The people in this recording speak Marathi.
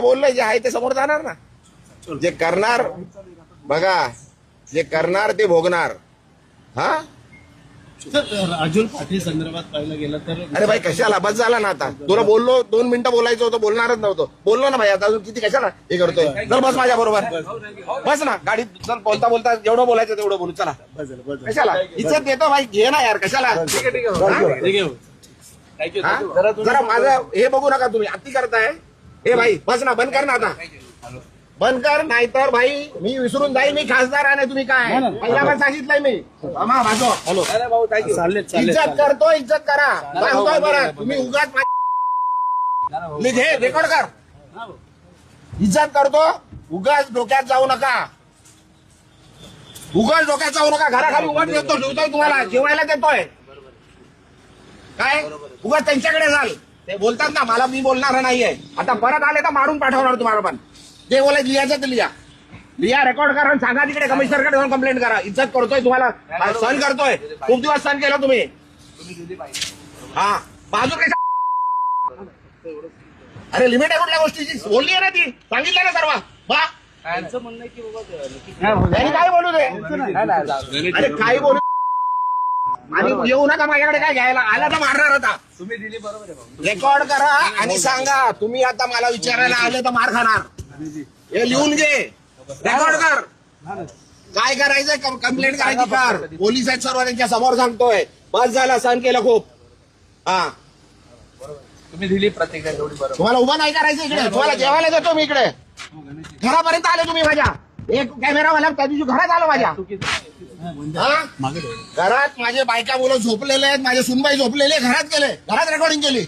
बोललंय जे आहे ते समोर जाणार ना. जे करणार बघा, जे करणार ते भोगणार. हा राजूर पाटील संदर्भात पाहिलं गेलं तर अरे भाई कशाला, बस झाला ना आता. तुला बोललो 2 मिनिटं बोलायचं होतं, बोलणारच नव्हतं. बोललो ना भाई, आता अजून किती कशाला हे करतोय. चल बस माझ्या बरोबर, बस ना गाडीत. चल बोलता बोलता जेवढं बोलायचं तेवढं बोलू. चला कशाला इज्जत देतो भाई, घे ना यार कशाला. जरा माझं हे बघू नका तुम्ही, अति करताय. हे भाई बस ना, बंद कर ना आता, बंद कर. नाहीतर भाई मी विसरून जाईल मी खासदार आहे. तुम्ही काय पहिल्यावर सांगितलंय मी. हॅलो इज्जत करतो, इज्जत करा. सांगतोय बरं, तुम्ही उगाच घे रेकॉर्ड कर. इज्जत करतो, उगाच डोक्यात जाऊ नका. उगाच डोक्यात जाऊ नका. घराखाली उगाच देतो, जेवतोय तुम्हाला, जेवायला देतोय काय. उगाच त्यांच्याकडे जाल, ते बोलतात ना मला, मी बोलणार नाहीये. आता परत आले तर मारून पाठवणार तुम्हाला. पण जे बोलायचं लिहायचं ते लिहा, रेकॉर्ड करा आणि सांगा तिकडे कमिशनरकडे जाऊन कंप्लेंट करा. इज्जत करतोय तुम्हाला, सहन करतोय. खूप दिवस सहन केला तुम्ही. हा बाजू कशा, अरे लिमिट आहे कुठल्या गोष्टीची. बोलली आहे ना ती, सांगितलं ना सर्व. वा त्यांचं म्हणणं आहे की बाबा त्यांनी काय बोलू दे. अरे काय बोलू, आणि येऊ नका माझ्याकडे काय घ्यायला. आला तर मारणार होता. तुम्ही दिली बरोबर आहे. रेकॉर्ड करा आणि सांगा. तुम्ही आता मला विचारायला आले तर मार खाणार. हे लिहून घे, रेकॉर्ड कर. काय करायचंय कंप्लेंट करायची कर. पोलीस आहेत सर्व, त्यांच्या समोर सांगतोय. बस झाला, सहन केलं खूप. हा तुम्ही दिली प्रतिक्रिया तेवढी बरोबर. तुम्हाला उभं नाही करायचं इकडे. तुम्हाला जेवायला देतो मी इकडे. घरापर्यंत आले तुम्ही माझ्या. एक कॅमेरावाला त्या दिवशी घरात आलो माझ्या. घरात माझे बायका मुलं झोपलेले आहेत, माझे सुनबाई झोपलेले, घरात गेले, घरात रेकॉर्डिंग केली.